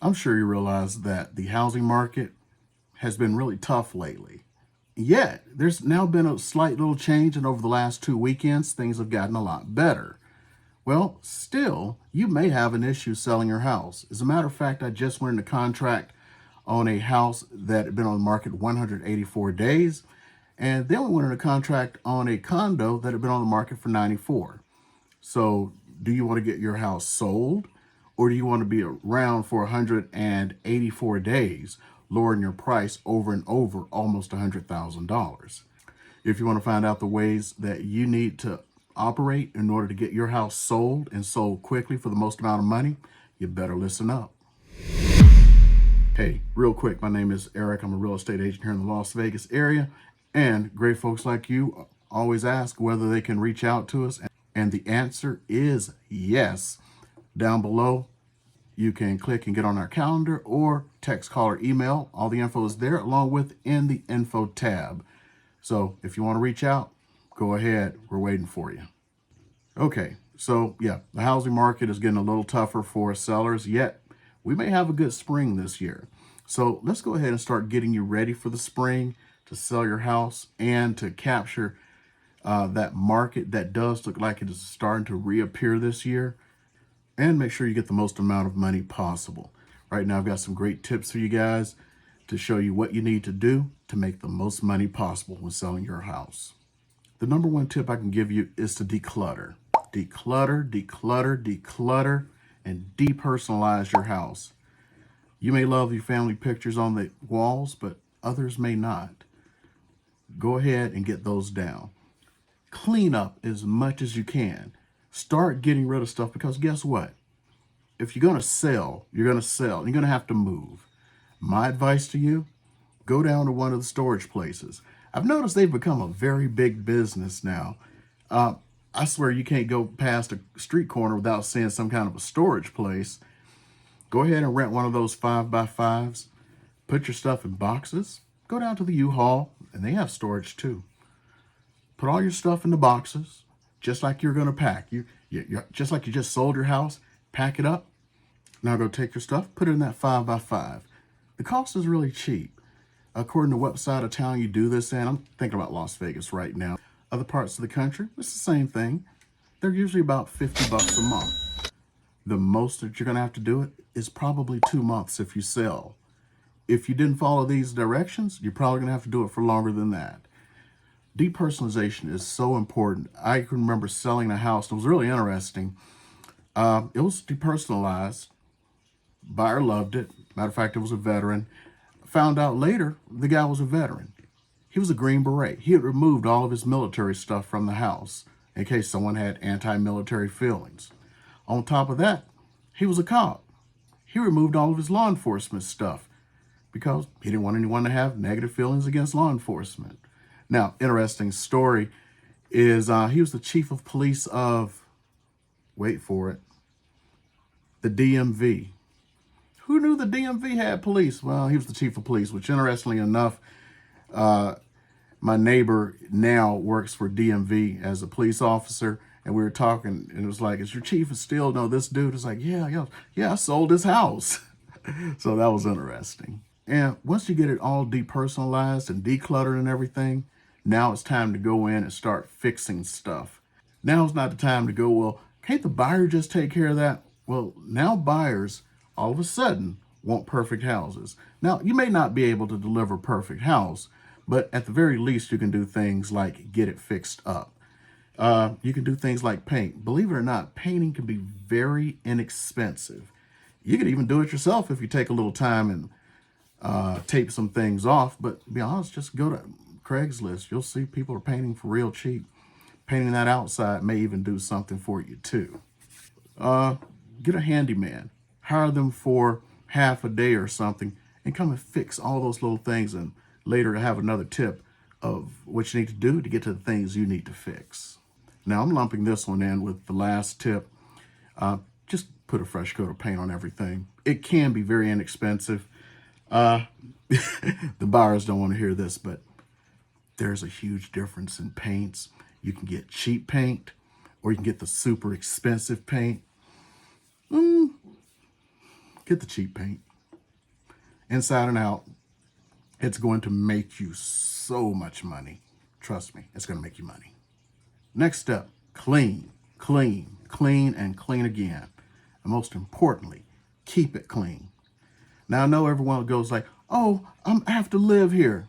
I'm sure you realize that the housing market has been really tough lately. Yet, there's now been a slight little change, and over the last 2 weekends, things have gotten a lot better. Well, still, you may have an issue selling your house. As a matter of fact, I just went into contract on a house that had been on the market 184 days, and then we went into contract on a condo that had been on the market for 94. So, do you want to get your house sold, or do you want to be around for 184 days, lowering your price over and over almost $100,000? If you want to find out the ways that you need to operate in order to get your house sold and sold quickly for the most amount of money, you better listen up. Hey, real quick, my name is Eric. I'm a real estate agent here in the Las Vegas area, and great folks like you always ask whether they can reach out to us, and the answer is yes. Down below, you can click and get on our calendar or text, call, or email. All the info is there along with in the info tab. So if you want to reach out, go ahead. We're waiting for you. Okay, so yeah, the housing market is getting a little tougher for sellers, yet we may have a good spring this year. So let's go ahead and start getting you ready for the spring to sell your house and to capture that market that does look like it is starting to reappear this year, and make sure you get the most amount of money possible. Right now, I've got some great tips for you guys to show you what you need to do to make the most money possible when selling your house. The number one tip I can give you is to declutter. Declutter, declutter, declutter, and depersonalize your house. You may love your family pictures on the walls, but others may not. Go ahead and get those down. Clean up as much as you can. Start getting rid of stuff, because guess what? If you're going to sell, you're going to sell. You're going to have to move. My advice to you, go down to one of the storage places. I've noticed they've become a very big business now. I swear you can't go past a street corner without seeing some kind of a storage place. Go ahead and rent one of those 5x5s. Put your stuff in boxes. Go down to the U-Haul, and they have storage too. Put all your stuff in the boxes, just like you're going to pack. You're just like you just sold your house. Pack it up. Now go take your stuff, put it in that 5x5. The cost is really cheap. According to what side of town you do this in, I'm thinking about Las Vegas right now. Other parts of the country, it's the same thing. They're usually about 50 bucks a month. The most that you're going to have to do it is probably 2 months if you sell. If you didn't follow these directions, you're probably going to have to do it for longer than that. Depersonalization is so important. I can remember selling a house. It was really interesting. It was depersonalized. Buyer loved it. Matter of fact, it was a veteran. Found out later the guy was a veteran. He was a Green Beret. He had removed all of his military stuff from the house in case someone had anti-military feelings. On top of that, he was a cop. He removed all of his law enforcement stuff because he didn't want anyone to have negative feelings against law enforcement. Now, interesting story is he was the chief of police of, wait for it, the DMV. Who knew the DMV had police? Well, he was the chief of police, which interestingly enough, my neighbor now works for DMV as a police officer. And we were talking, and it was like, is your chief still know this dude? It's like, yeah, I sold his house. So that was interesting. And once you get it all depersonalized and decluttered and everything, now it's time to go in and start fixing stuff. Now is not the time to go, well, can't the buyer just take care of that? Well, now buyers all of a sudden want perfect houses. Now, you may not be able to deliver a perfect house, but at the very least, you can do things like get it fixed up. You can do things like paint. Believe it or not, painting can be very inexpensive. You can even do it yourself if you take a little time and tape some things off. But to be honest, just go to Craigslist. You'll see people are painting for real cheap. Painting that outside may even do something for you too. Get a handyman. Hire them for half a day or something and come and fix all those little things, and later have another tip of what you need to do to get to the things you need to fix. Now, I'm lumping this one in with the last tip. Just put a fresh coat of paint on everything. It can be very inexpensive. The buyers don't want to hear this, but there's a huge difference in paints. You can get cheap paint, or you can get the super expensive paint. Get the cheap paint. inside and out. It's going to make you so much money. Trust me, it's going to make you money. Next step, clean, clean, clean, and clean again. And most importantly, keep it clean. Now, I know everyone goes like, oh, I have to live here.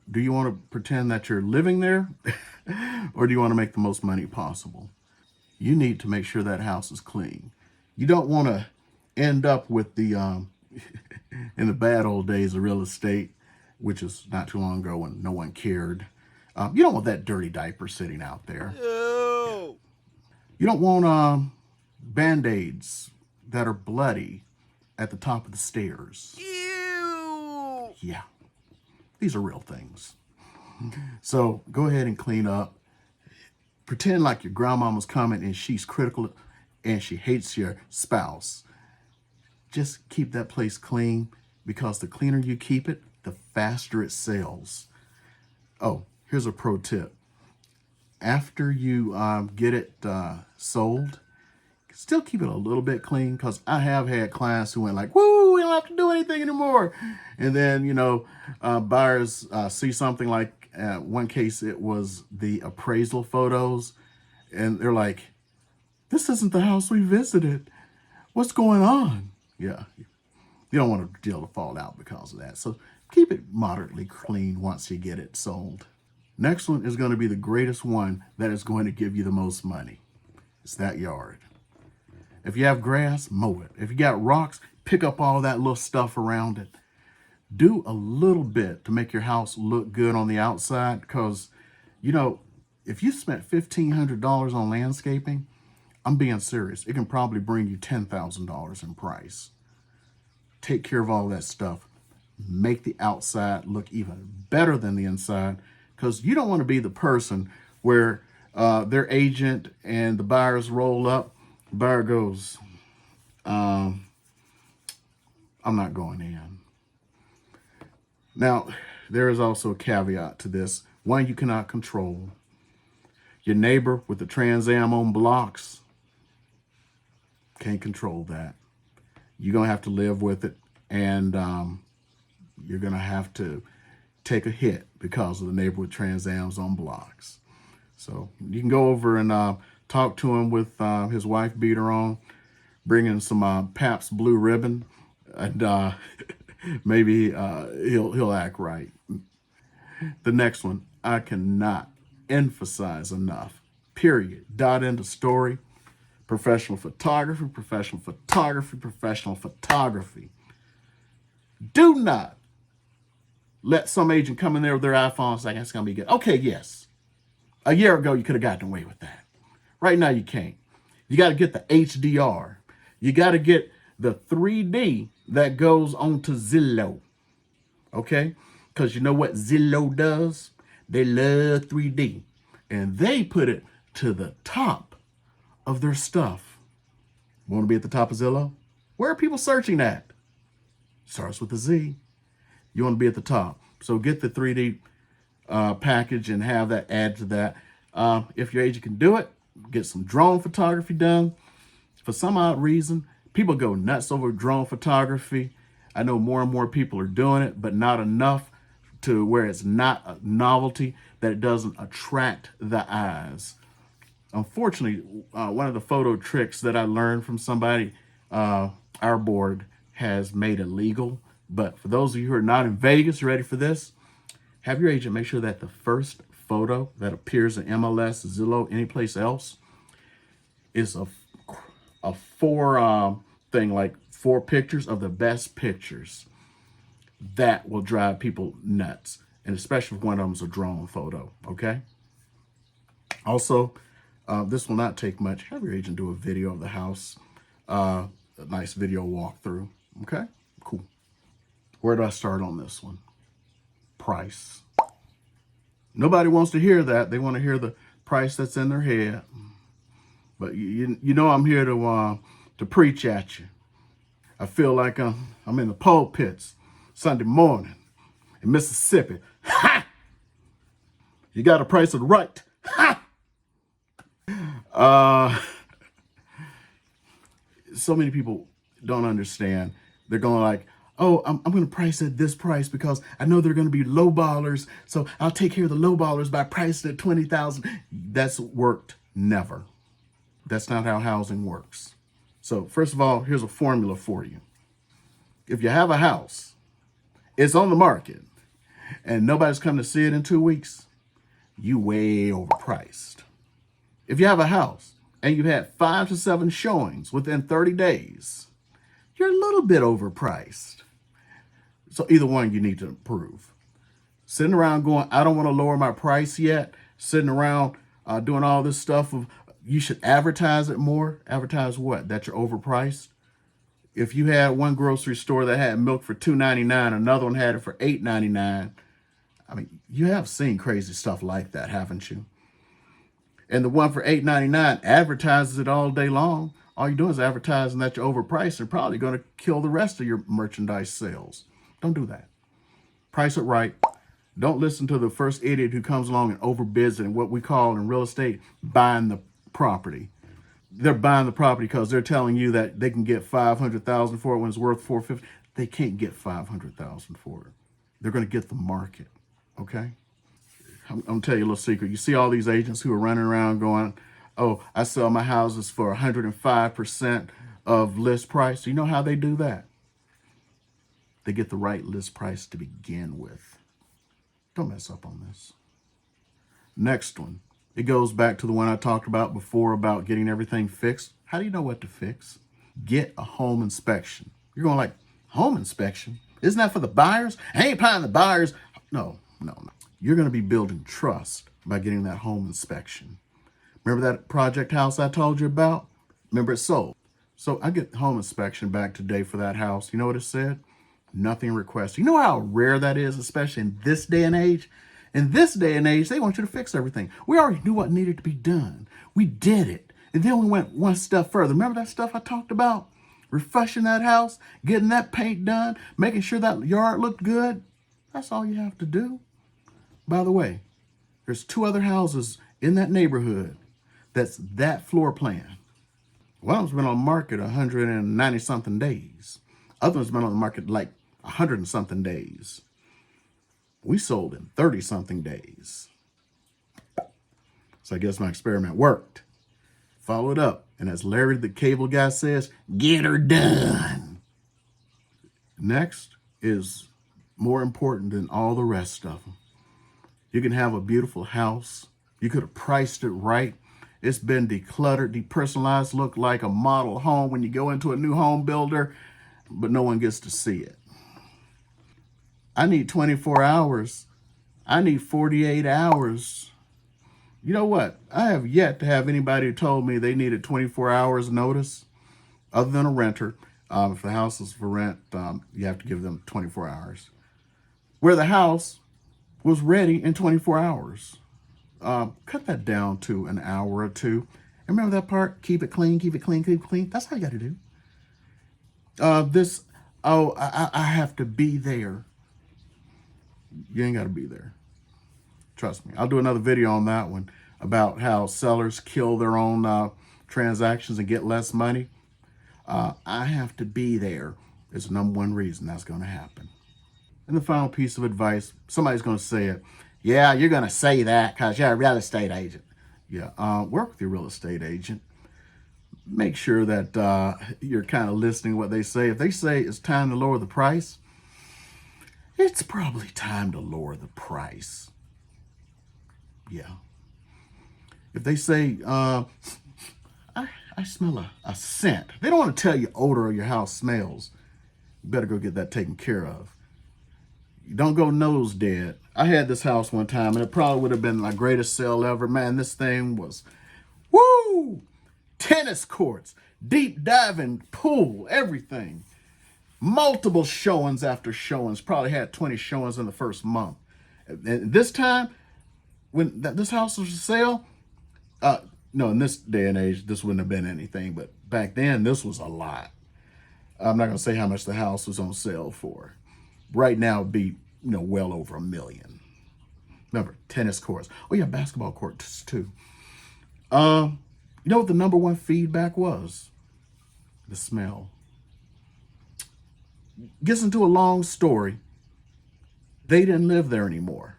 Do you want to pretend that you're living there? Or do you want to make the most money possible? You need to make sure that house is clean. You don't want to end up with the, in the bad old days of real estate, which is not too long ago when no one cared. You don't want that dirty diaper sitting out there. No. You don't want Band-Aids that are bloody at the top of the stairs. Ew. Yeah, these are real things. So go ahead and clean up. Pretend like your grandmama's coming and she's critical and she hates your spouse. Just keep that place clean, because the cleaner you keep it, the faster it sells. Oh, here's a pro tip. After you get it sold, still keep it a little bit clean, because I have had clients who went like, woo, we don't have to do anything anymore. And then, you know, buyers see something like, one case, it was the appraisal photos, and they're like, this isn't the house we visited. What's going on? Yeah, you don't want a deal to fall out because of that. So keep it moderately clean once you get it sold. Next one is going to be the greatest one that is going to give you the most money. It's that yard. If you have grass, mow it. If you got rocks, pick up all that little stuff around it. Do a little bit to make your house look good on the outside, because, you know, if you spent $1,500 on landscaping, I'm being serious, it can probably bring you $10,000 in price. Take care of all that stuff. Make the outside look even better than the inside, because you don't want to be the person where their agent and the buyers roll up. The buyer goes, I'm not going in. Now, there is also a caveat to this. One you cannot control. Your neighbor with the Trans Am on blocks, can't control that. You're going to have to live with it, and you're going to have to take a hit because of the neighbor with Trans Ams on blocks. So you can go over and talk to him with his wife beater on, bring in some Pabst Blue Ribbon, and maybe he'll act right. The next one, I cannot emphasize enough. Period. Dot end of story. Professional photography, professional photography, professional photography. Do not let some agent come in there with their iPhone and say, it's going to be good. Okay, yes. A year ago, you could have gotten away with that. Right now, you can't. You got to get the HDR. You got to get the 3D that goes onto Zillow. Okay? Because you know what Zillow does? They love 3D. And they put it to the top of their stuff. Want to be at the top of Zillow? Where are people searching at? Starts with a Z. You want to be at the top. So get the 3D package and have that add to that. If your agent can do it, get some drone photography done. For some odd reason, people go nuts over drone photography. I know more and more people are doing it, but not enough to where it's not a novelty, that it doesn't attract the eyes. Unfortunately, one of the photo tricks that I learned from somebody, our board has made it legal. But for those of you who are not in Vegas, ready for this? Have your agent make sure that the first photo that appears in MLS, Zillow, any place else, is a thing, like 4 pictures of the best pictures. That will drive people nuts, and especially if one of them is a drone photo, okay? Also, this will not take much. Have your agent do a video of the house, a nice video walkthrough, okay? Cool. Where do I start on this one? Price. Nobody wants to hear that. They want to hear the price that's in their head. But you know I'm here to preach at you. I feel like I'm in the pulpits Sunday morning in Mississippi. Ha! You got a price of the right. Ha! So many people don't understand. They're going like, Oh, I'm going to price at this price because I know they're going to be low ballers. So I'll take care of the low ballers by pricing at 20,000. That's worked never. That's not how housing works. So first of all, here's a formula for you. If you have a house, it's on the market, and nobody's come to see it in 2 weeks, you way overpriced. If you have a house and you've had 5 to 7 showings within 30 days, you're a little bit overpriced. So either one you need to improve. Sitting around going, I don't want to lower my price yet. Sitting around doing all this stuff of you should advertise it more. Advertise what? That you're overpriced. If you had one grocery store that had milk for $2.99, another one had it for $8.99. I mean, you have seen crazy stuff like that, haven't you? And the one for $8.99 advertises it all day long. All you're doing is advertising that you're overpriced and probably going to kill the rest of your merchandise sales. Don't do that. Price it right. Don't listen to the first idiot who comes along and overbids it, and what we call in real estate buying the property. They're buying the property because they're telling you that they can get $500,000 for it when it's worth $450,000. They can't get $500,000 for it. They're going to get the market. Okay. I'm going to tell you a little secret. You see all these agents who are running around going, oh, I sell my houses for 105% of list price. You know how they do that? They get the right list price to begin with. Don't mess up on this. Next one. It goes back to the one I talked about before about getting everything fixed. How do you know what to fix? Get a home inspection. You're going like, home inspection? Isn't that for the buyers? I ain't paying the buyers. No. You're going to be building trust by getting that home inspection. Remember that project house I told you about? Remember it sold. So I get the home inspection back today for that house. You know what it said? Nothing requested. You know how rare that is, especially in this day and age? In this day and age, they want you to fix everything. We already knew what needed to be done. We did it. And then we went one step further. Remember that stuff I talked about? Refreshing that house, getting that paint done, making sure that yard looked good. That's all you have to do. By the way, there's 2 other houses in that neighborhood that's that floor plan. One of them's been on the market 190 something days. Other one's been on the market like 100 and something days. We sold in 30 something days. So I guess my experiment worked. Follow it up. And as Larry the Cable Guy says, get her done. Next is more important than all the rest of them. You can have a beautiful house. You could have priced it right. It's been decluttered, depersonalized, look like a model home when you go into a new home builder, but no one gets to see it. I need 24 hours. I need 48 hours. You know what? I have yet to have anybody who told me they needed 24 hours notice, other than a renter. If the house is for rent, you have to give them 24 hours. Where the house was ready in 24 hours. Cut that down to an hour or two. And remember that part? Keep it clean, keep it clean, keep it clean. That's how you got to do. I have to be there. You ain't got to be there. Trust me. I'll do another video on that one about how sellers kill their own transactions and get less money. I have to be there is the #1 reason that's going to happen. And the final piece of advice, somebody's going to say it. Yeah, you're going to say that because you're a real estate agent. Yeah, work with your real estate agent. Make sure that you're kind of listening to what they say. If they say it's time to lower the price, it's probably time to lower the price. Yeah. If they say, I smell a scent. They don't want to tell you odor of your house smells. You better go get that taken care of. You don't go nose dead. I had this house one time, and it probably would have been my greatest sale ever. Man, this thing was, woo! Tennis courts, deep diving pool, everything. Multiple showings after showings. Probably had 20 showings in the first month. And this time, when this house was for sale, no, in this day and age, this wouldn't have been anything. But back then, this was a lot. I'm not going to say how much the house was on sale for. Right now, it'd be well over $1 million. Remember, tennis courts. Oh yeah, basketball courts too. You know what the #1 feedback was? The smell. Gets into a long story. They didn't live there anymore,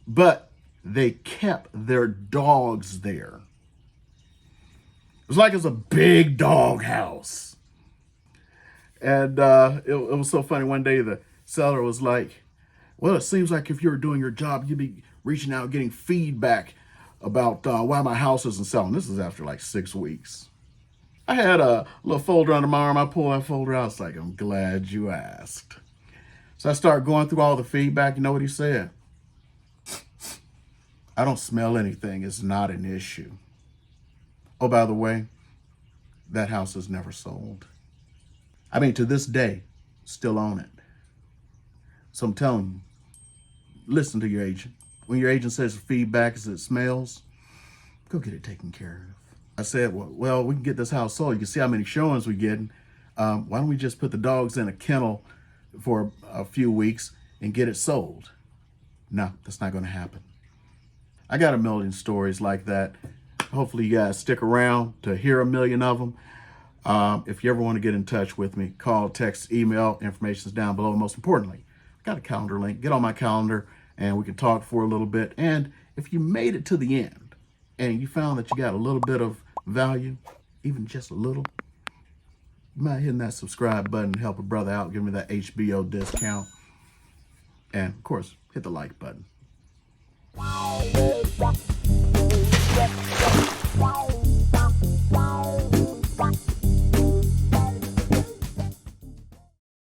but they kept their dogs there. It was like it's a big dog house. And it was so funny. One day the seller was like, well, it seems like if you were doing your job, you'd be reaching out, getting feedback about why my house isn't selling. This is after like 6 weeks. I had a little folder under my arm. I pulled that folder out. I was like, I'm glad you asked. So I started going through all the feedback. You know what he said? I don't smell anything. It's not an issue. Oh, by the way, that house is never sold. I mean, to this day, still own it. So I'm telling you, listen to your agent. When your agent says feedback is it smells, go get it taken care of. I said, well, we can get this house sold. You can see how many showings we're getting. Why don't we just put the dogs in a kennel for a few weeks and get it sold? No, that's not going to happen. I got a million stories like that. Hopefully you guys stick around to hear a million of them. If you ever want to get in touch with me, call, text, email, information is down below. Most importantly, I got a calendar link. Get on my calendar and we can talk for a little bit. And if you made it to the end and you found that you got a little bit of value, even just a little, you might hit that subscribe button, help a brother out, give me that HBO discount. And of course, hit the like button.